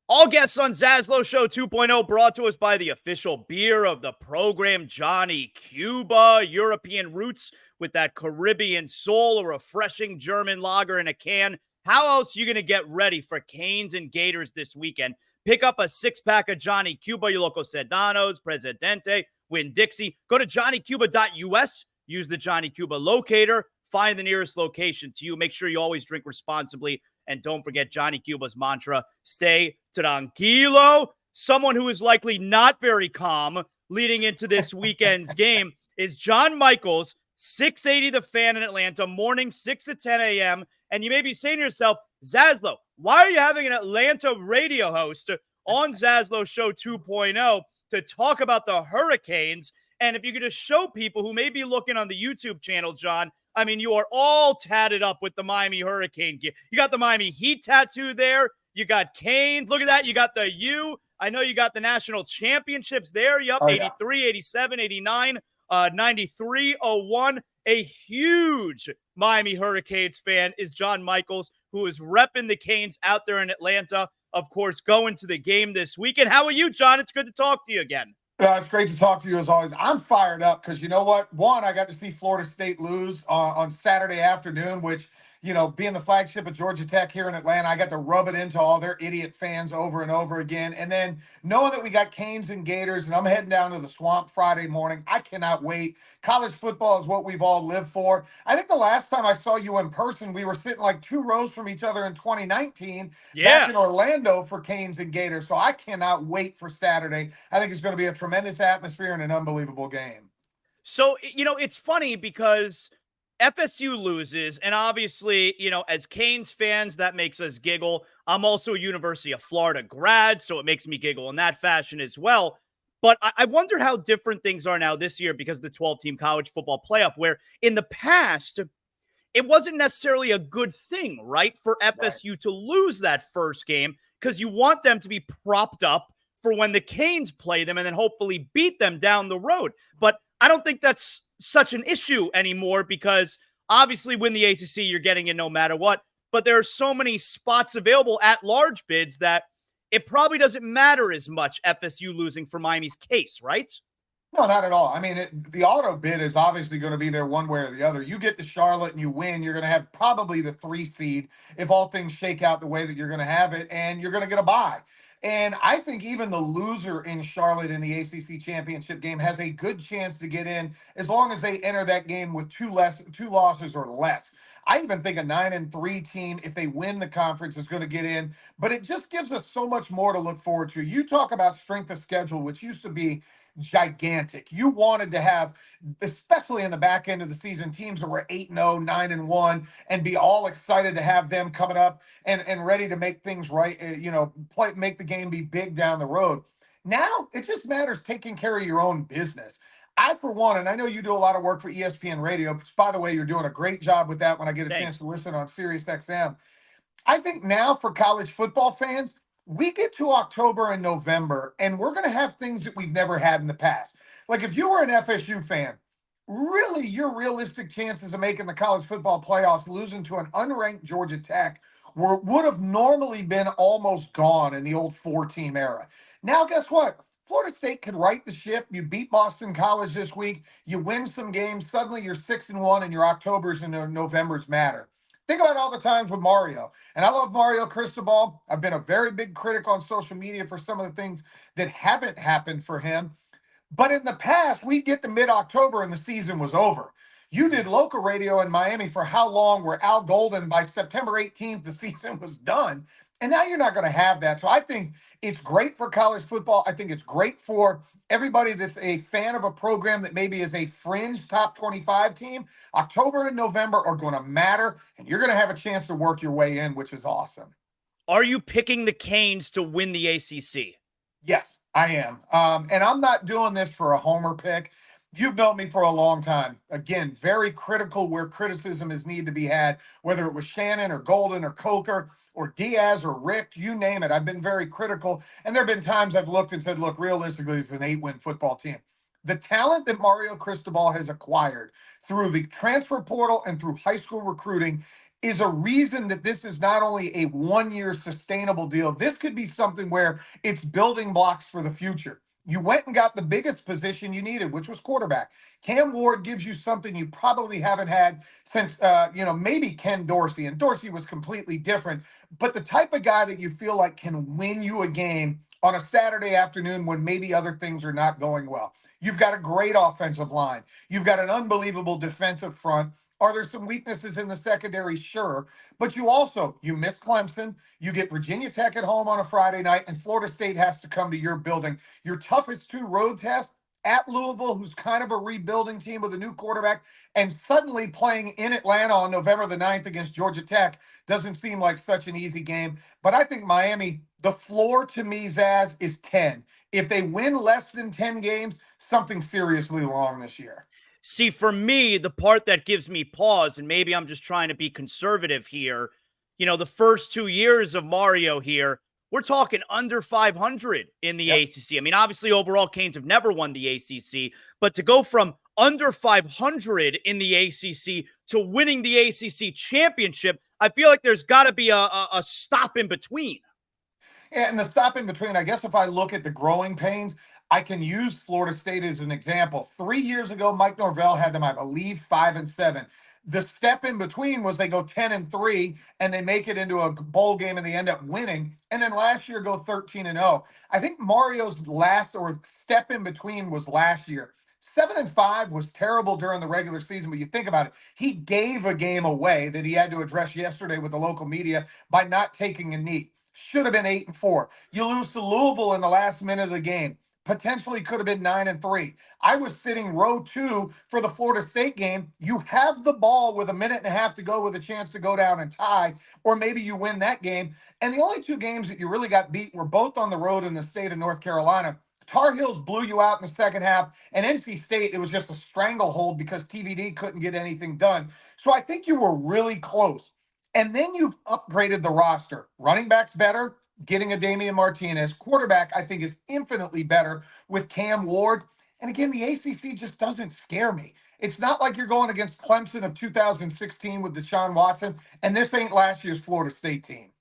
All guests on ZASLOW Show 2.0 brought to us by the official beer of the program, Johnny Cuba. European roots with that Caribbean soul, a refreshing German lager in a can. How else are you going to get ready for Canes and Gators this weekend? Pick up a six-pack of Johnny Cuba, your local Sedanos, Presidente, Winn-Dixie. Go to johnnycuba.us, use the Johnny Cuba locator, find the nearest location to you. Make sure you always drink responsibly. And don't forget Johnny Cuba's mantra, stay tranquilo. Someone who is likely not very calm leading into this weekend's game is John Michaels, 680 The Fan in Atlanta, morning 6 to 10 a.m. And you may be saying to yourself, ZASLOW, why are you having an Atlanta radio host on ZASLOW Show 2.0 to talk about the Hurricanes? And if you could just show people who may be looking on the YouTube channel, John, I mean, you are all tatted up with the Miami Hurricane gear. You got the Miami Heat tattoo there. You got Canes. Look at that. You got the U. I know you got the national championships there. Yup, 83, 87, 89, 93, 01. A huge Miami Hurricanes fan is John Michaels, who is repping the Canes out there in Atlanta. Of course, going to the game this weekend. How are you, John? It's good to talk to you again. It's great to talk to you as always. I'm fired up because you know what? One, I got to see Florida State lose on Saturday afternoon, which, you know, being the flagship of Georgia Tech here in Atlanta, I got to rub it into all their idiot fans over and over again. And then knowing that we got Canes and Gators and I'm heading down to the Swamp Friday morning, I cannot wait. College football is what we've all lived for. I think the last time I saw you in person, we were sitting like 2 rows from each other in 2019 back in Orlando for Canes and Gators. So I cannot wait for Saturday. I think it's going to be a tremendous atmosphere and an unbelievable game. So, you know, it's funny because FSU loses, and obviously, you know, as Canes fans, that makes us giggle. I'm also a University of Florida grad, so it makes me giggle in that fashion as well. But I wonder how different things are now this year because of the 12-team college football playoff, where in the past, it wasn't necessarily a good thing, right, for FSU to lose that first game because you want them to be propped up for when the Canes play them and then hopefully beat them down the road. But I don't think that's such an issue anymore because obviously win the ACC, you're getting in no matter what. But there are so many spots available at large bids that it probably doesn't matter as much FSU losing for Miami's case, right? No, not at all. I mean, the auto bid is obviously going to be there one way or the other. You get to Charlotte and you win, you're going to have probably the 3 seed if all things shake out the way that you're going to have it, and you're going to get a bye. And I think even the loser in Charlotte in the ACC championship game has a good chance to get in as long as they enter that game with 2 losses or less. I even think a 9-3 team, if they win the conference, is going to get in. But it just gives us so much more to look forward to. You talk about strength of schedule, which used to be gigantic. You wanted to have, especially in the back end of the season, teams that were 8-0, 9-1, and be all excited to have them coming up and ready to make things right, make the game be big down the road. Now, it just matters taking care of your own business. I, for one, and I know you do a lot of work for ESPN Radio, which, by the way, you're doing a great job with that when I get a chance to listen on Sirius XM. I think now for college football fans, we get to October and November, and we're going to have things that we've never had in the past. Like if you were an FSU fan, really your realistic chances of making the college football playoffs, losing to an unranked Georgia Tech, would have normally been almost gone in the old 4-team era. Now, guess what? Florida State could right the ship. You beat Boston College this week. You win some games. Suddenly you're 6-1, and your Octobers and Novembers matter. Think about all the times with Mario. And I love Mario Cristobal. I've been a very big critic on social media for some of the things that haven't happened for him. But in the past, we get to mid-October and the season was over. You did local radio in Miami for how long where Al Golden, by September 18th, the season was done. And now you're not going to have that. So I think it's great for college football. I think it's great for everybody that's a fan of a program that maybe is a fringe top 25 team. October and November are going to matter, and you're going to have a chance to work your way in, which is awesome. Are you picking the Canes to win the ACC? Yes, I am. And I'm not doing this for a homer pick. You've known me for a long time. Again, very critical where criticism is need to be had, whether it was Shannon or Golden or Coker or Diaz or Rick, you name it. I've been very critical. And there have been times I've looked and said, look, realistically, it's an 8-win football team. The talent that Mario Cristobal has acquired through the transfer portal and through high school recruiting is a reason that this is not only a 1-year sustainable deal. This could be something where it's building blocks for the future. You went and got the biggest position you needed, which was quarterback. Cam Ward gives you something you probably haven't had since, maybe Ken Dorsey. And Dorsey was completely different. But the type of guy that you feel like can win you a game on a Saturday afternoon when maybe other things are not going well. You've got a great offensive line. You've got an unbelievable defensive front. Are there some weaknesses in the secondary? Sure. But you miss Clemson. You get Virginia Tech at home on a Friday night, and Florida State has to come to your building. Your toughest two road tests at Louisville, who's kind of a rebuilding team with a new quarterback, and suddenly playing in Atlanta on November the 9th against Georgia Tech doesn't seem like such an easy game. But I think Miami, the floor to me, Zaz, is 10. If they win less than 10 games, something's seriously wrong this year. See, for me, the part that gives me pause, and maybe I'm just trying to be conservative here, the first 2 years of Mario here, we're talking under 500 in the ACC. I mean, obviously, overall, Canes have never won the ACC, but to go from under 500 in the ACC to winning the ACC championship, I feel like there's got to be a stop in between. And the stop in between, I guess if I look at the growing pains, I can use Florida State as an example. 3 years ago, Mike Norvell had them, I believe, 5-7. The step in between was they go 10-3 and they make it into a bowl game and they end up winning. And then last year go 13-0. I think Mario's last or step in between was last year. 7-5 was terrible during the regular season, but you think about it, he gave a game away that he had to address yesterday with the local media by not taking a knee. Should have been 8-4. You lose to Louisville in the last minute of the game. Potentially could have been 9-3. I was sitting row 2 for the Florida State game. You have the ball with a minute and a half to go with a chance to go down and tie, or maybe you win that game. And the only two games that you really got beat were both on the road in the state of North Carolina. Tar Heels blew you out in the second half, and NC State, it was just a stranglehold because TVD couldn't get anything done. So I think you were really close. And then you've upgraded the roster. Running backs better, getting a Damian Martinez. Quarterback, I think, is infinitely better with Cam Ward. And again, the ACC just doesn't scare me. It's not like you're going against Clemson of 2016 with Deshaun Watson, and this ain't last year's Florida State team.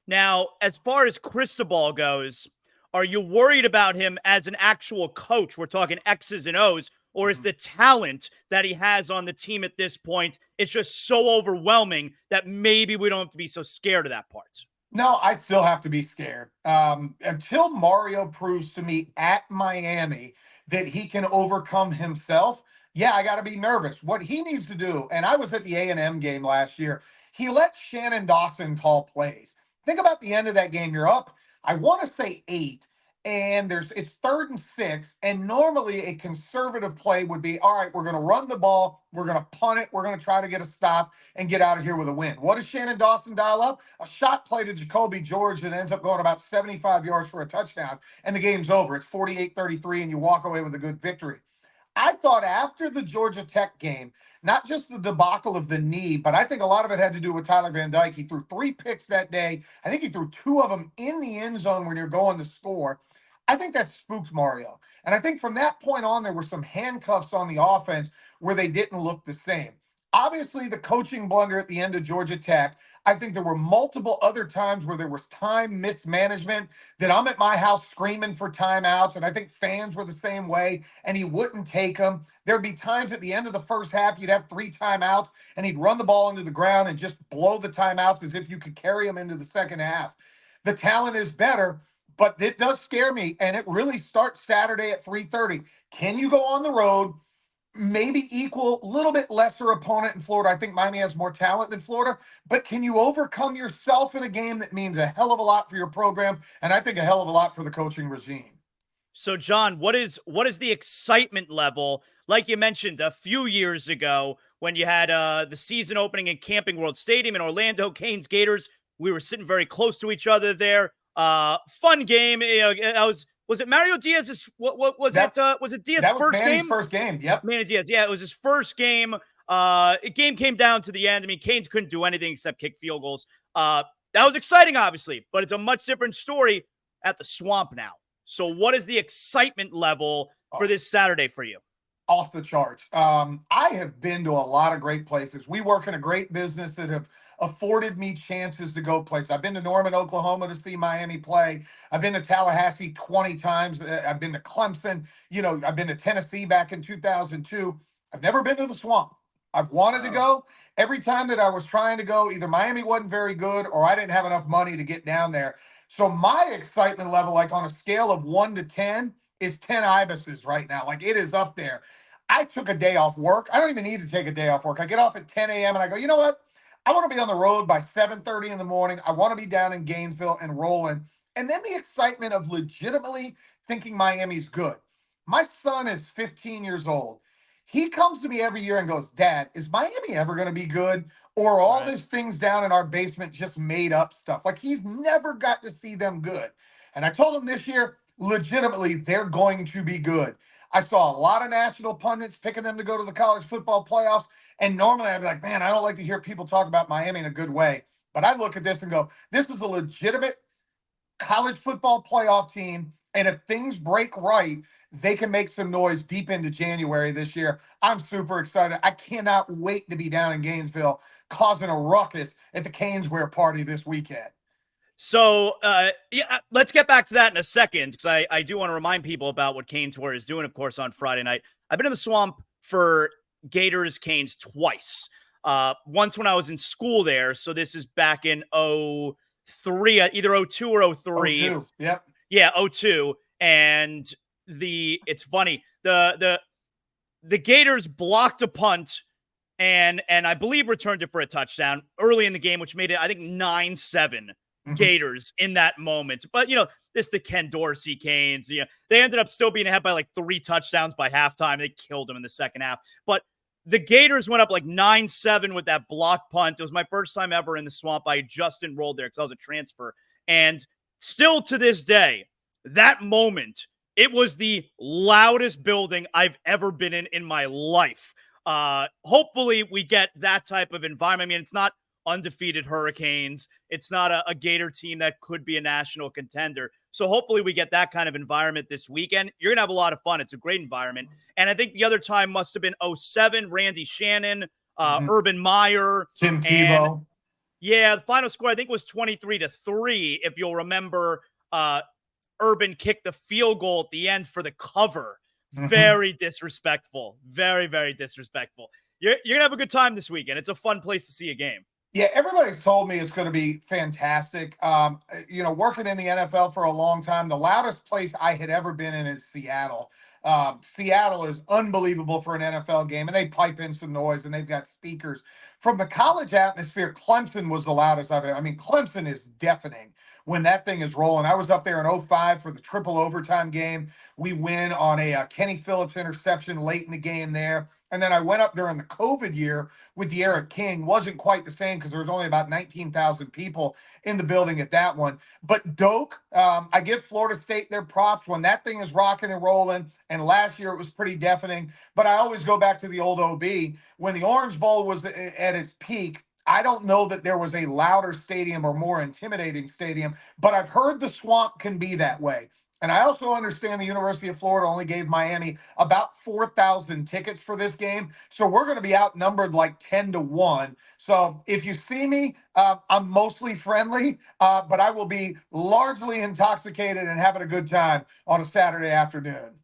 Now, as far as Cristobal goes, are you worried about him as an actual coach? We're talking X's and O's, or is the talent that he has on the team at this point, it's just so overwhelming that maybe we don't have to be so scared of that part? No, I still have to be scared. Until Mario proves to me at Miami that he can overcome himself, yeah, I got to be nervous. What he needs to do, and I was at the A&M game last year, he let Shannon Dawson call plays. Think about the end of that game. You're up, I want to say 8, and it's 3rd and 6, and normally a conservative play would be, all right, we're going to run the ball, we're going to punt it, we're going to try to get a stop and get out of here with a win. What does Shannon Dawson dial up? A shot play to Jacoby George that ends up going about 75 yards for a touchdown, and the game's over. It's 48-33, and you walk away with a good victory. I thought after the Georgia Tech game, not just the debacle of the knee, but I think a lot of it had to do with Tyler Van Dyke. He threw 3 picks that day. I think he threw 2 of them in the end zone when you're going to score. I think that spooked Mario. And I think from that point on, there were some handcuffs on the offense where they didn't look the same. Obviously, the coaching blunder at the end of Georgia Tech. I think there were multiple other times where there was time mismanagement that I'm at my house screaming for timeouts, and I think fans were the same way, and he wouldn't take them. There'd be times at the end of the first half, you'd have 3 timeouts, and he'd run the ball into the ground and just blow the timeouts as if you could carry them into the second half. The talent is better, but it does scare me, and it really starts Saturday at 3:30. Can you go on the road? Maybe equal, a little bit lesser opponent in Florida. I think Miami has more talent than Florida, but can you overcome yourself in a game that means a hell of a lot for your program, and I think a hell of a lot for the coaching regime? So, John, what is the excitement level? Like you mentioned a few years ago when you had the season opening in Camping World Stadium in Orlando, Canes Gators. We were sitting very close to each other there. Fun game. Was it Mario Diaz's? What was it? Was it Diaz's first Manny's game? First game. Yep. Manny Diaz. Yeah, it was his first game. Game came down to the end. I mean, Canes couldn't do anything except kick field goals. That was exciting, obviously, but it's a much different story at the Swamp now. So, what is the excitement level for this Saturday for you? off the charts. I have been to a lot of great places. We work in a great business that have afforded me chances to go places. I've been to Norman, Oklahoma to see Miami play. I've been to Tallahassee 20 times. I've been to Clemson. I've been to Tennessee back in 2002. I've never been to the Swamp. I've wanted to go. Every time that I was trying to go, either Miami wasn't very good or I didn't have enough money to get down there. So my excitement level, like on a scale of 1 to 10, is 10 ibises right now. Like it is up there. I took a day off work. I don't even need to take a day off work. I get off at 10 a.m. and I go, you know what? I want to be on the road by 7:30 in the morning. I want to be down in Gainesville and rolling. And then the excitement of legitimately thinking Miami's good. My son is 15 years old. He comes to me every year and goes, Dad, is Miami ever going to be good? Or all these things down in our basement just made up stuff? Like he's never got to see them good. And I told him this year, legitimately, they're going to be good. I saw a lot of national pundits picking them to go to the college football playoffs. And normally I'd be like, man, I don't like to hear people talk about Miami in a good way. But I look at this and go, this is a legitimate college football playoff team. And if things break right, they can make some noise deep into January this year. I'm super excited. I cannot wait to be down in Gainesville causing a ruckus at the CanesWear party this weekend. So, let's get back to that in a second because I do want to remind people about what CanesWear is doing, of course, on Friday night. I've been in the Swamp for Gators Canes twice. Once when I was in school there, so this is back in 03, either 02 or 03. 02, yep. Yeah, 02. And it's funny. The Gators blocked a punt and I believe returned it for a touchdown early in the game, which made it, I think, 9-7 Gators in that moment. But, this the Ken Dorsey Canes. They ended up still being ahead by like 3 touchdowns by halftime. They killed them in the second half. But the Gators went up like 9-7 with that block punt. It was my first time ever in the Swamp. I just enrolled there because I was a transfer. And still to this day, that moment, it was the loudest building I've ever been in my life. Hopefully we get that type of environment. I mean, it's not undefeated Hurricanes. It's not a Gator team that could be a national contender. So hopefully we get that kind of environment this weekend. You're going to have a lot of fun. It's a great environment. And I think the other time must have been 07, Randy Shannon, Urban Meyer. Tim Tebow. Yeah, the final score, I think, was 23-3, if you'll remember. Urban kicked the field goal at the end for the cover. Very disrespectful. Very, very disrespectful. You're going to have a good time this weekend. It's a fun place to see a game. Yeah, everybody's told me it's going to be fantastic. Working in the NFL for a long time, the loudest place I had ever been in is Seattle. Seattle is unbelievable for an NFL game, and they pipe in some noise, and they've got speakers. From the college atmosphere, Clemson was the loudest I've ever. I mean, Clemson is deafening when that thing is rolling. I was up there in 05 for the triple overtime game. We win on a Kenny Phillips interception late in the game there. And then I went up during the COVID year with De'Aaron King. Wasn't quite the same because there was only about 19,000 people in the building at that one. But Doak, I give Florida State their props when that thing is rocking and rolling. And last year it was pretty deafening. But I always go back to the old OB. When the Orange Bowl was at its peak, I don't know that there was a louder stadium or more intimidating stadium, but I've heard the Swamp can be that way. And I also understand the University of Florida only gave Miami about 4,000 tickets for this game. So we're going to be outnumbered like 10-1. So if you see me, I'm mostly friendly, but I will be largely intoxicated and having a good time on a Saturday afternoon.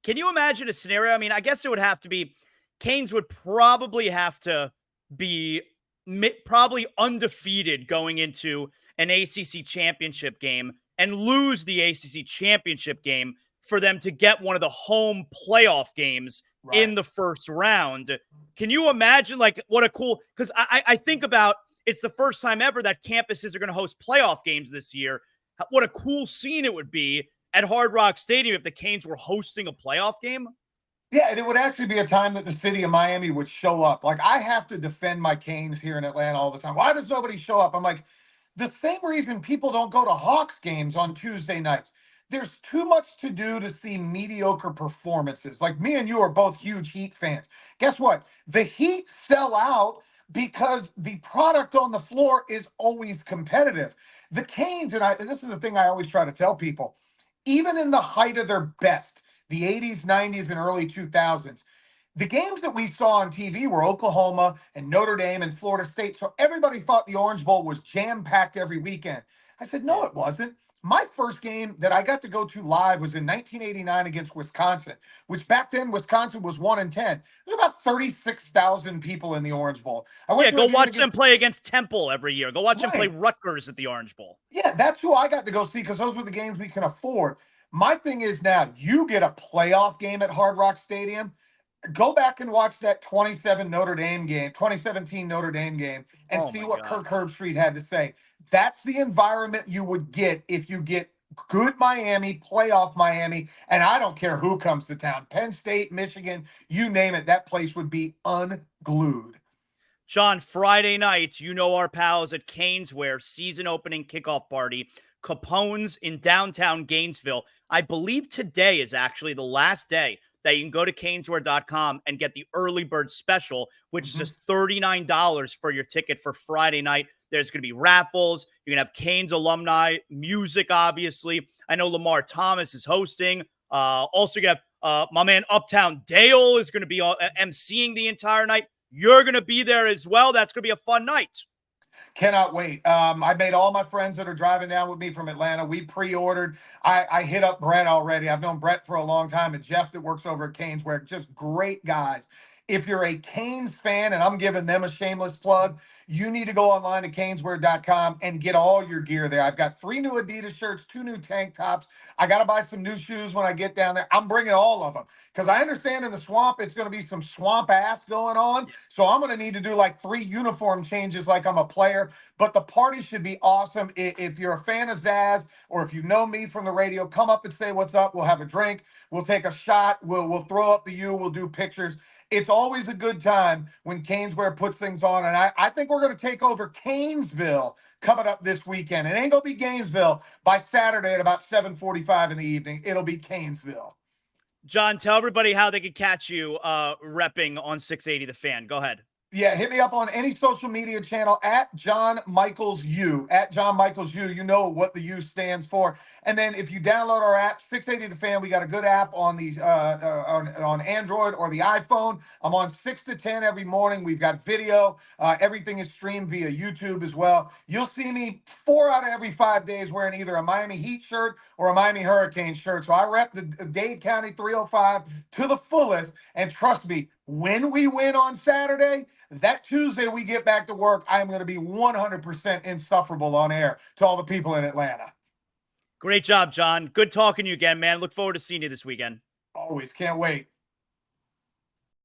Can you imagine a scenario? I mean, I guess it would have to be, Canes would probably have to be probably undefeated going into an ACC championship game and lose the ACC championship game for them to get one of the home playoff games in the first round. Can you imagine what a cool, because I think about, it's the first time ever that campuses are going to host playoff games this year. What a cool scene it would be at Hard Rock Stadium if the Canes were hosting a playoff game. Yeah, and it would actually be a time that the city of Miami would show up. Like, I have to defend my Canes here in Atlanta all the time. Why does nobody show up? I'm like, the same reason people don't go to Hawks games on Tuesday nights. There's too much to do to see mediocre performances. Like, me and you are both huge Heat fans. Guess what? The Heat sell out because the product on the floor is always competitive. The Canes, and this is the thing I always try to tell people, even in the height of their best, the 80s, 90s, and early 2000s, the games that we saw on TV were Oklahoma and Notre Dame and Florida State. So everybody thought the Orange Bowl was jam-packed every weekend. I said, no, Yeah. it wasn't. My first game that I got to go to live was in 1989 against Wisconsin, which back then Wisconsin was 1-10. There's about 36,000 people in the Orange Bowl. I went Yeah, to go a game watch them against play against Temple every year. Go watch them play Right. Rutgers at the Orange Bowl. Yeah, that's who I got to go see because those were the games we can afford. My thing is now you get a playoff game at Hard Rock Stadium. Go back and watch that 2017 Notre Dame game, and Oh see my what God. Kirk Herbstreit had to say. That's the environment you would get if you get good Miami, playoff Miami, and I don't care who comes to town. Penn State, Michigan, you name it, that place would be unglued. John, Friday nights, you know our pals at CanesWear season opening kickoff party. Capone's in downtown Gainesville. I believe today is actually the last day that you can go to CanesWear.com and get the early bird special, which is just $39 for your ticket for Friday night. There's going to be raffles. You're going to have Canes alumni, music, obviously. I know Lamar Thomas is hosting. Also, you have my man Uptown Dale is going to be emceeing the entire night. You're going to be there as well. That's going to be a fun night. Cannot wait. I made all my friends that are driving down with me from Atlanta. We pre-ordered. I hit up Brett already. I've known Brett for a long time, and Jeff that works over at CanesWear. Just great guys. If you're a Canes fan, and I'm giving them a shameless plug, you need to go online to CanesWear.com and get all your gear there. I've got 3 new Adidas shirts, 2 new tank tops. I got to buy some new shoes when I get down there. I'm bringing all of them because I understand in the swamp it's going to be some swamp ass going on. So I'm going to need to do like 3 uniform changes like I'm a player. But the party should be awesome. If you're a fan of Zaz or if you know me from the radio, come up and say what's up. We'll have a drink. We'll take a shot. We'll throw up TheU. We'll do pictures. It's always a good time when CanesWear puts things on. And I think we're going to take over Canesville coming up this weekend. It ain't going to be Gainesville by Saturday at about 7:45 in the evening. It'll be Canesville. John, tell everybody how they can catch you repping on 680 The Fan. Go ahead. Yeah, hit me up on any social media channel at John Michaels U. At John Michaels U. You know what the U stands for. And then if you download our app, 680 The Fan, we got a good app on these on Android or the iPhone. I'm on 6 to 10 every morning. We've got video. Everything is streamed via YouTube as well. You'll see me 4 out of every 5 days wearing either a Miami Heat shirt or a Miami Hurricane shirt. So I rep the Dade County 305 to the fullest. And trust me, when we win on Saturday, that Tuesday we get back to work, I am going to be 100% insufferable on air to all the people in Atlanta. Great job, John. Good talking to you again, man. Look forward to seeing you this weekend. Always can't wait.